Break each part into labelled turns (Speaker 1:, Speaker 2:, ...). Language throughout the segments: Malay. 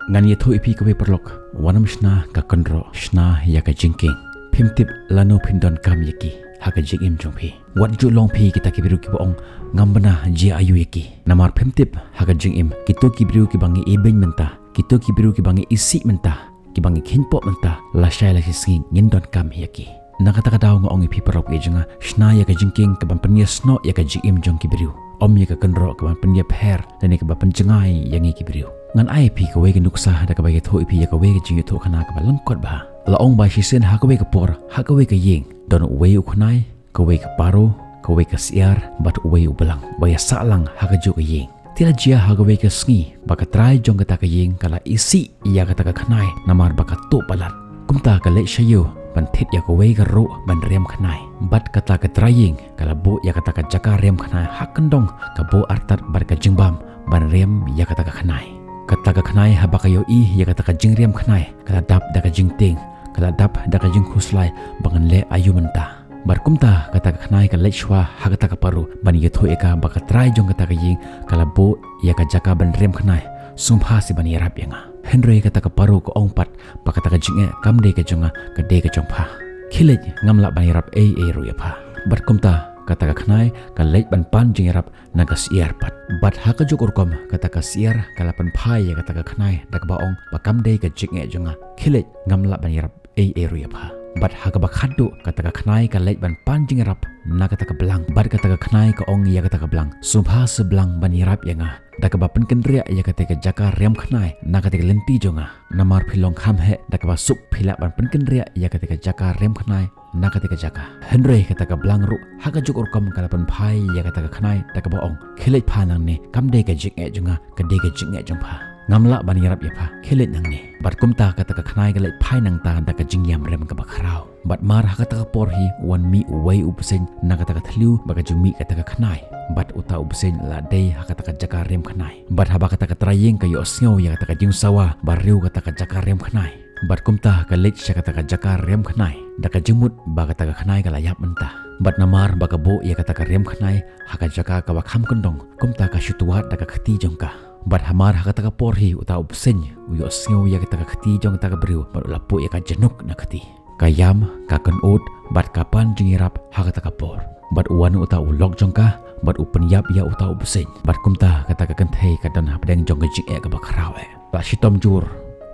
Speaker 1: ngan ye thu ipi kawe perlok wanam shna ka kondro shna ya ka jingking phimtip lano phindon kam yaki haka jingim jongphi wat ju long phi kita kibiru ki bong ngambana je ayu yaki namar phimtip haka jingim kito kibiru ki bangi ebeng menta kito kibiru ki bangi isi menta ki bangi khinpo menta la shai la singi ngindon kam yaki nakata ka daw ngong ipi perlok e jinga shna ya ka jingking ka ban penia sno ya ka jingim jong kibiru om ya ka kondro ka ban penia pher dan ka ban penjengai yang kibiru ngan ai pi ka wege nuksa da ka bage tho ipi ya ka wege jingi tho khana ka balangkot ba la ong ba shi sen ha ka wege por ha ka wege yeng don we u khnai ka wege paro ka wege siar bat we u belang ba ya salang ha ka ju ka yeng tila jia ha ka wege sngi ba ka trai jong ka ta ka yeng kala isi ya ka ta ka khnai namar ba ka to palat kumta ka le shayo ban thet ya ka wege ro ban rem khnai bat ka ta ka trying kala bo ya ka ta ka jaka rem khnai ha kendong ka bo artat bar ka jingbam ban rem ya ka ta ka khnai kata ka khnai ha bakayo I ya kata ka jingriam khnai kala dap da ka jingting kala dap da ka jing khuslai bangan le ayu menta barkumta kata ka khnai ka lechwa ha kata ka paru ban ye tho eka baka trai jong kata ka ying kala bo ya ka jaka ban rem khnai sumpha si ban yarap yanga henry kata ka paru ko ongpat baka ta ka jinge kamde ka jonga ka de ka jongpha khilej ngamla ban yarap e ru ya pha barkumta kata ka khnai ka lech ban pan jing yarap naga siar pat bat ha ka jukur kom kata ka siar kala pan phai ya kata ka khnai dak baong bakam dei ka jinge jonga khilej ngamla ban yarap e ru ya pha bat ha ka bakhadu kata ka khnai ka lech ban pan jing yarap na kata ka belang bat kata ka khnai ka ong ya kata ka belang sumpha sebelang ban yarap yanga dak ba pen kendria ya kata ka jaka rem khnai na kata ka lenti jonga namar philong kham he dak ba sup phila ban pen kendria ya kata ka jaka rem khnai na kata ka jaka henry kata ka belang ru ha ka jukur kom kala pan phai ya kata ka khnai dak ba ong khilej phanang ne kam de ka jinge jonga ka de ka jinge jongpha ngamla ban yarap ya pha khilej nang ne bat kumta kata ka khnai ka lech phai nang ta dak ka jingyam rem ka ba khrau bat mar ha kata ka por hi wan mi uwei upsen na kata ka thliu ba ka jumi kata ka khnai bat uta upsen la dei ha kata ka jaka rem khnai bat ha ba kata ka trayeng ka yo sngo ya kata ka jing sawa ba riu kata ka jaka rem khnai bat kumta ka lech sha kata ka jaka rem khnai dak ka jimut ba kata ka khnai ka layap menta bat namar ba ka bo ya kata ka rem khnai ha ka jaka ka ba kham kondong kumta ka shutuat dak ka khti jongka bat hamar ha kata ka porhi uta upsen uyo sngo ya kata ka khti jong ta ka briu bat lapu ya ka jenuk na khti kayam ka kan ut bat kapan jingirap ha kata ka por bat uan uta ulok jongka bat upen yap ya uta upsen bat kumta kata ka kenthei ka dan hapdeng jong ka jing e ka ba khrawe ba shitom jur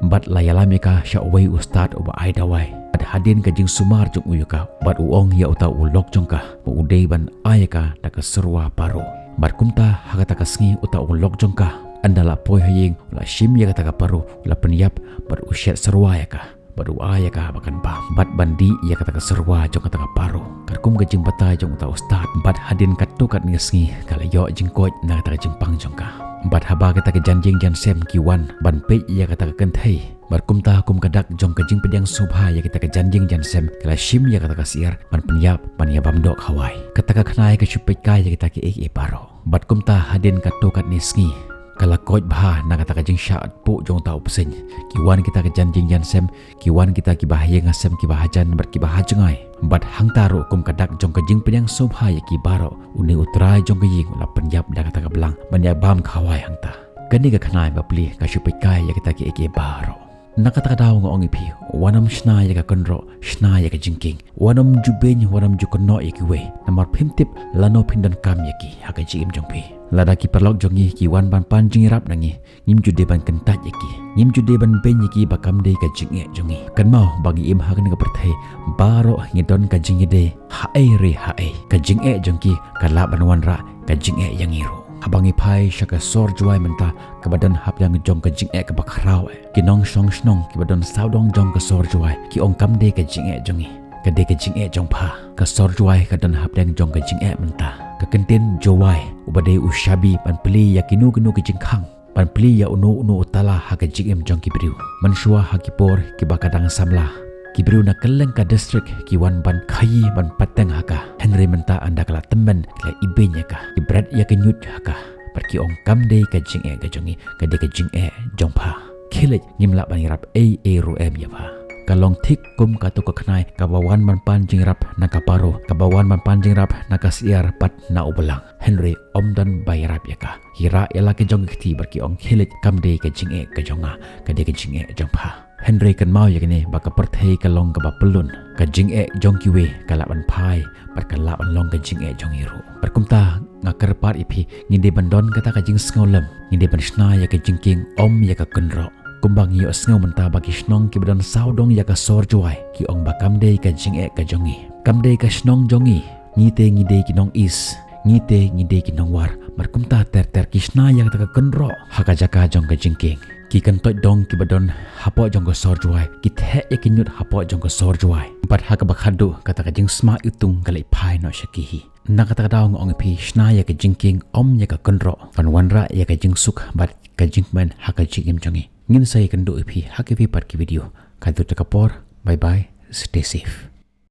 Speaker 1: bat layalame ka syawai ustad uba aidawai bat hadin ka jing sumar jong uyuka bat uong ya uta ulok jongka ba udei ban ayaka dak serwa paru bat kumta ha kata ka sngi uta ulok jongka andala poi haying la shim ya kata ka paru la penyap bat usyat serwa ya ka bat uaya ka bakan ba bat bandi ya kata ka serwa jong kata ka paru karkum ka jing batai jong uta ustad bat hadin katu kat ngesngi kala yo jing koj na kata ka jing pang jong ka bat haba kata ka janjing jan sem kiwan ban pe ya kata ka kenthei bat kumta kum kadak jong ka jing pedang subha ya kata ka janjing jan sem kala shim ya kata ka siar ban penyap ban ya bamdok hawai kata ka khnai ka chupet ka ya kata ki e paro bat kumta hadin katu kat nisngi kala koj bah na kata ka jing syaat pu jong tau pesen kiwan kita ka janjing jan sem kiwan kita ki bahaya ngasem ki bahajan ber ki bahajengai bat hang taru kum kadak jong ka jing penyang sobha ya ki baro uni utrai jong ka ying la penyap da kata ka belang banyak bam khawai hang ta kani ka khnai ba pli ka shupai kai ya kita ki eke baro nakata ka daw ngong ipi wanam shna ya ka konro shna ya ka jingking wanam jubeny wanam jukono ya ki we namar phimtip lano phindan kam ya ki ha ka jim jong pi lada ki perlok jongi ki wan ban pan jingirap nangi ngim jude ban kentat ya ki ngim jude ban ben ya ki bakam de ka jinge jongi kan mau bagi im ha kan ka perthai baro ngidon ka jingide ha ai re ha ai ka jinge jongki ka la ban wan ra ka jinge yang iru abangi pai syaka sor juai menta ke badan hap yang jong ke jing e ke bakrau ki nong song snong ki badan saudong jong ke sor juai ki ong kam de ke jing e jongi ke de ke jing e jong pha ke sor juai ke dan hap yang jong ke jing e menta ke kenten juai ubade ushabi pan pli ya kinu kinu ke jing khang pan pli ya unu utala ha ke jing em jong ki briu mansua ha ki por ki bakadang samla kibriu na keleng ka district kiwan ban khayi ban pateng haka henry menta anda kala temen kala ibenya ka ibrat ya kenyut haka perki ong kam de ka jing e ka jongi ka de ka jing e jongpha khilej ngimla ban rap e ru em ya pha kalong thik kum ka to ka khnai kabawan man pan jingrap na kaparo kabawan man pan jingrap na kasiar pat na ubalang Henry omdan bayrap yaka hira yala ke jong khti barki ong khilit kamde ke jinge ka jonga ka de ke jinge jong pha Henry kan mau yakni baka perthei ka long ka bapelun ka jinge jong kiwe ka laban phai par ka laban long ka jinge jong iru perkumta ngakar par ipi nginde bandon kata ka jing sngolam nginde ban shna ya ka jingking om ya ka kunro kumbang yo sngo menta bagi snong ki badan saudong ya ka sor juai ki ong bakam de ka jinge ka jongi kamde ka snong jongi ngite ngide ki nong is ngite ngide ki nong war markumta ter ki shna ya ka kunro haka jaka jong ka jingking ki kan toy dong ki badon hapo jong ko sor juai ki the e ki nyut hapo jong ko sor juai pat haka bakhadu kata ka jing sma itung kalai phai no shakihi nakata daw ngong pi shna ya ka jingking om ya ka kunro fan wanra ya ka jing suk bat ka jingman haka jingim jongi ngin sai kan do pi haka pi pat ki video ka tu takapor bye bye stay safe